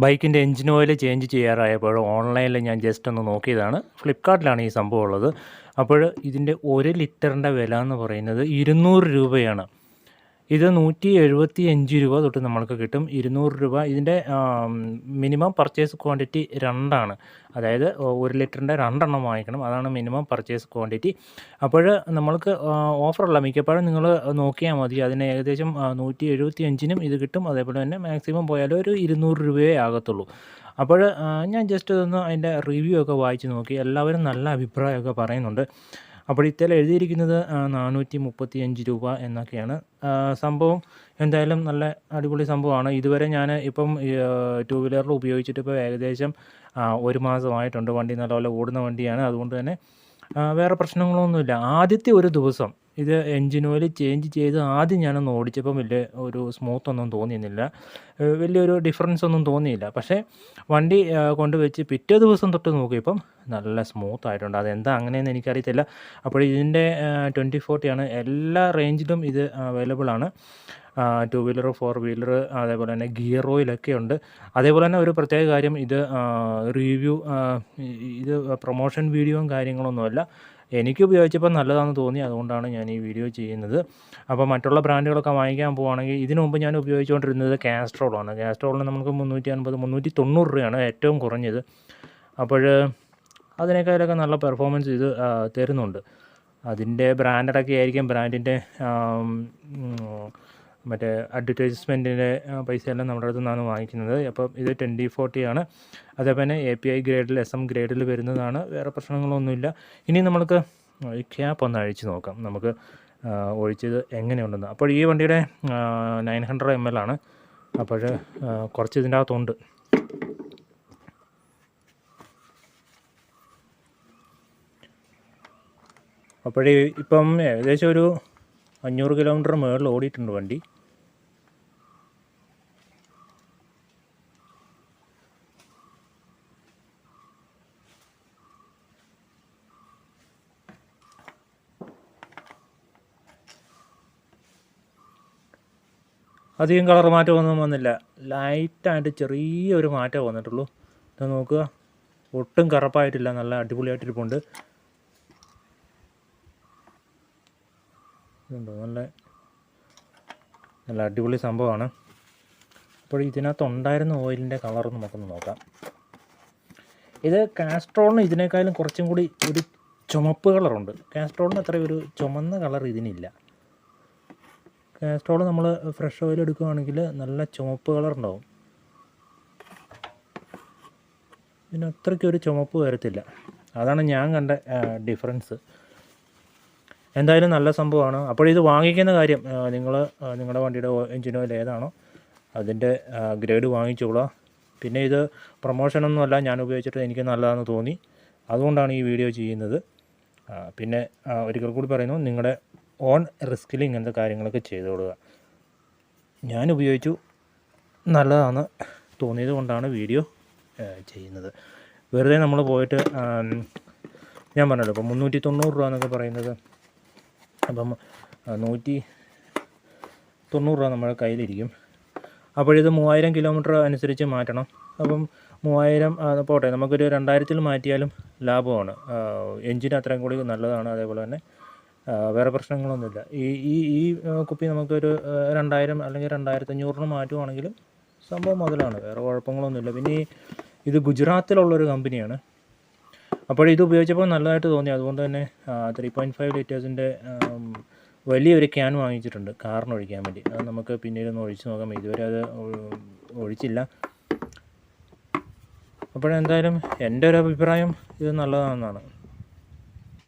ബൈക്കിൻ്റെ engine oil change ചെയ്യാറായപ്പോൾ ഓൺലൈനിൽ ഞാൻ ജസ്റ്റ് ഒന്ന് നോക്കിയതാണ്. ഫ്ലിപ്കാർട്ടിലാണ് ഈ സംഭവം ഉള്ളത്. അപ്പോൾ ഇതിൻ്റെ 1 ലിറ്ററിൻ്റെ വില എന്ന് പറയുന്നത് 200 രൂപയാണ്. ഇത് 175 രൂപ തൊട്ട് നമ്മൾക്ക് കിട്ടും. 200 രൂപ. ഇതിൻ്റെ മിനിമം പർച്ചേസ് ക്വാണ്ടിറ്റി 2 അതായത് 1 ലിറ്ററിൻ്റെ 2 വാങ്ങിക്കണം. അതാണ് മിനിമം പർച്ചേസ് ക്വാണ്ടിറ്റി. അപ്പോൾ നമ്മൾക്ക് ഓഫറുള്ള മിക്കപ്പോഴും നിങ്ങൾ നോക്കിയാൽ മതി. അതിന് ഏകദേശം 175-നും ഇത് കിട്ടും. അതേപോലെ തന്നെ മാക്സിമം പോയാലും ഒരു 200 രൂപയേ ആകത്തുള്ളൂ. അപ്പോൾ ഞാൻ ജസ്റ്റ് ഒന്ന് അതിൻ്റെ റിവ്യൂ ഒക്കെ വായിച്ച് നോക്കി. എല്ലാവരും നല്ല അഭിപ്രായമൊക്കെ പറയുന്നുണ്ട്. അപ്പോൾ ഇതിൽ എഴുതിയിരിക്കുന്നത് 435 രൂപ എന്നൊക്കെയാണ്. സംഭവം എന്തായാലും നല്ല അടിപൊളി സംഭവമാണ്. ഇതുവരെ ഞാൻ ഇപ്പം 2 വീലറിൽ ഉപയോഗിച്ചിട്ട് ഇപ്പോൾ ഏകദേശം 1 മാസമായിട്ടുണ്ട്. വണ്ടി നല്ലപോലെ ഓടുന്ന വണ്ടിയാണ്. അതുകൊണ്ട് തന്നെ വേറെ പ്രശ്നങ്ങളൊന്നുമില്ല. ആദ്യത്തെ ഒരു ദിവസം ഇത് എൻജിൻ ഓയിൽ ചേഞ്ച് ചെയ്ത് ആദ്യം ഞാനൊന്ന് ഓടിച്ചപ്പം വലിയ ഒരു സ്മൂത്തൊന്നും തോന്നിയിരുന്നില്ല. വലിയൊരു ഡിഫറൻസ് ഒന്നും തോന്നിയില്ല. പക്ഷേ വണ്ടി കൊണ്ടുവച്ച് പിറ്റേ ദിവസം തൊട്ട് നോക്കിയപ്പം നല്ല സ്മൂത്തായിട്ടുണ്ട്. അതെന്താ അങ്ങനെയെന്ന് എനിക്കറിയത്തില്ല. അപ്പോൾ ഇതിൻ്റെ 2040 ആണ്. എല്ലാ റേഞ്ചിലും ഇത് അവൈലബിൾ ആണ്. 2 വീലർ, 4 വീലർ, അതേപോലെ തന്നെ ഗിയർ ഓയിലൊക്കെ ഉണ്ട്. അതേപോലെ തന്നെ ഒരു പ്രത്യേക കാര്യം, ഇത് റിവ്യൂ ഇത് പ്രൊമോഷൻ വീഡിയോയും കാര്യങ്ങളൊന്നുമല്ല. എനിക്ക് ഉപയോഗിച്ചപ്പോൾ നല്ലതാണെന്ന് തോന്നി. അതുകൊണ്ടാണ് ഞാൻ ഈ വീഡിയോ ചെയ്യുന്നത്. അപ്പോൾ മറ്റുള്ള ബ്രാൻഡുകളൊക്കെ വാങ്ങിക്കാൻ പോവുകയാണെങ്കിൽ, ഇതിനു മുമ്പ് ഞാൻ ഉപയോഗിച്ചുകൊണ്ടിരുന്നത് കാസ്ട്രോളാണ്. കാസ്ട്രോളിന് നമുക്ക് 350, 390 രൂപയാണ് ഏറ്റവും കുറഞ്ഞത്. അപ്പോൾ അതിനേക്കാളൊക്കെ നല്ല പെർഫോമൻസ് ഇത് തരുന്നുണ്ട്. അതിൻ്റെ ബ്രാൻഡഡൊക്കെ ആയിരിക്കും. ബ്രാൻഡിൻ്റെ മറ്റേ അഡ്വർടൈസ്മെൻറ്റിൻ്റെ പൈസയെല്ലാം നമ്മുടെ അടുത്ത് നിന്നാണ് വാങ്ങിക്കുന്നത്. അപ്പം ഇത് 2040 ആണ്. അതേപോലെ തന്നെ API ഗ്രേഡിൽ, SM ഗ്രേഡിൽ വരുന്നതാണ്. വേറെ പ്രശ്നങ്ങളൊന്നുമില്ല. ഇനി നമുക്ക് ഈ ക്യാപ്പ് ഒന്ന് അഴിച്ച് നോക്കാം, നമുക്ക് ഒഴിച്ചത് എങ്ങനെയുണ്ടെന്ന്. അപ്പോൾ ഈ വണ്ടിയുടെ 900 ml ആണ്. അപ്പോൾ കുറച്ച് ഇതിൻ്റെ അകത്തുണ്ട്. അപ്പോഴേ ഇപ്പം ഏകദേശം ഒരു 500 കിലോമീറ്റർ മുകളിൽ ഓടിയിട്ടുണ്ട് വണ്ടി. അധികം കളർ മാറ്റമൊന്നും വന്നില്ല. ലൈറ്റായിട്ട് ചെറിയൊരു മാറ്റം വന്നിട്ടുള്ളൂ. ഇത് നോക്കുക, ഒട്ടും കറുപ്പായിട്ടില്ല. നല്ല അടിപൊളിയായിട്ടിരിപ്പുണ്ട്. ഇതുണ്ടോ, നല്ല അടിപൊളി സംഭവമാണ്. അപ്പോൾ ഇതിനകത്തുണ്ടായിരുന്ന ഓയിലിൻ്റെ കളർ നമുക്കൊന്ന് നോക്കാം. ഇത് കാസ്ട്രോളിന് ഇതിനേക്കാളും കുറച്ചും കൂടി ഒരു ചുമപ്പ് കളറുണ്ട്. കാസ്ട്രോളിന് അത്ര ഒരു ചുമന്ന കളർ ഇതിനില്ല. കാസ്ട്രോൾ നമ്മൾ ഫ്രഷ് ഓയിൽ എടുക്കുകയാണെങ്കിൽ നല്ല ചുമപ്പ് കളറുണ്ടാവും. ഇതിന് അത്രയ്ക്കൊരു ചുമപ്പ് വരത്തില്ല. അതാണ് ഞാൻ കണ്ട ഡിഫറൻസ്. എന്തായാലും നല്ല സംഭവമാണ്. അപ്പോൾ ഇത് വാങ്ങിക്കുന്ന കാര്യം, നിങ്ങളുടെ വണ്ടിയുടെ എഞ്ചിൻ ഓയിൽ ഏതാണോ അതിൻ്റെ ഗ്രേഡ് വാങ്ങിച്ചോളുക. പിന്നെ ഇത് പ്രൊമോഷനൊന്നുമല്ല, ഞാൻ ഉപയോഗിച്ചിട്ട് എനിക്ക് നല്ലതാണെന്ന് തോന്നി. അതുകൊണ്ടാണ് ഈ വീഡിയോ ചെയ്യുന്നത്. പിന്നെ ഒരിക്കൽ കൂടി പറയുന്നു, നിങ്ങളുടെ ഓൺ റിസ്കിൽ ഇങ്ങനത്തെ കാര്യങ്ങളൊക്കെ ചെയ്തോളുക. ഞാൻ ഉപയോഗിച്ചു, നല്ലതാണ് തോന്നിയത് കൊണ്ടാണ് വീഡിയോ ചെയ്യുന്നത്. വെറുതെ നമ്മൾ പോയിട്ട് ഞാൻ പറഞ്ഞല്ലോ, ഇപ്പോൾ 390 രൂപ എന്നൊക്കെ പറയുന്നത്, അപ്പം 190 രൂപ നമ്മുടെ കയ്യിലിരിക്കും. അപ്പോഴിത് 3000 കിലോമീറ്റർ അനുസരിച്ച് മാറ്റണം. അപ്പം 3000 പോട്ടെ, നമുക്കൊരു 2000-ൽ മാറ്റിയാലും ലാഭമാണ്. എൻജിൻ അത്രയും കൂടി നല്ലതാണ്. അതേപോലെ തന്നെ വേറെ പ്രശ്നങ്ങളൊന്നുമില്ല. ഈ കുപ്പി നമുക്കൊരു 2000 അല്ലെങ്കിൽ 2500-ന് മാറ്റുവാണെങ്കിലും സംഭവം മുതലാണ്. വേറെ കുഴപ്പങ്ങളൊന്നുമില്ല. പിന്നെ ഇത് ഗുജറാത്തിലുള്ളൊരു കമ്പനിയാണ്. അപ്പോൾ ഇത് ഉപയോഗിച്ചപ്പോൾ നല്ലതായിട്ട് തോന്നി. അതുകൊണ്ട് തന്നെ 3.5 ലിറ്റേഴ്സിൻ്റെ വലിയൊരു ക്യാൻ വാങ്ങിച്ചിട്ടുണ്ട് കാറിനൊഴിക്കാൻ വേണ്ടി. അത് നമുക്ക് പിന്നീട് ഒന്ന് ഒഴിച്ച് നോക്കാം. ഇതുവരെ അത് ഒഴിച്ചില്ല. അപ്പോഴെന്തായാലും എൻ്റെ ഒരു അഭിപ്രായം ഇത് നല്ലതാണെന്നാണ്.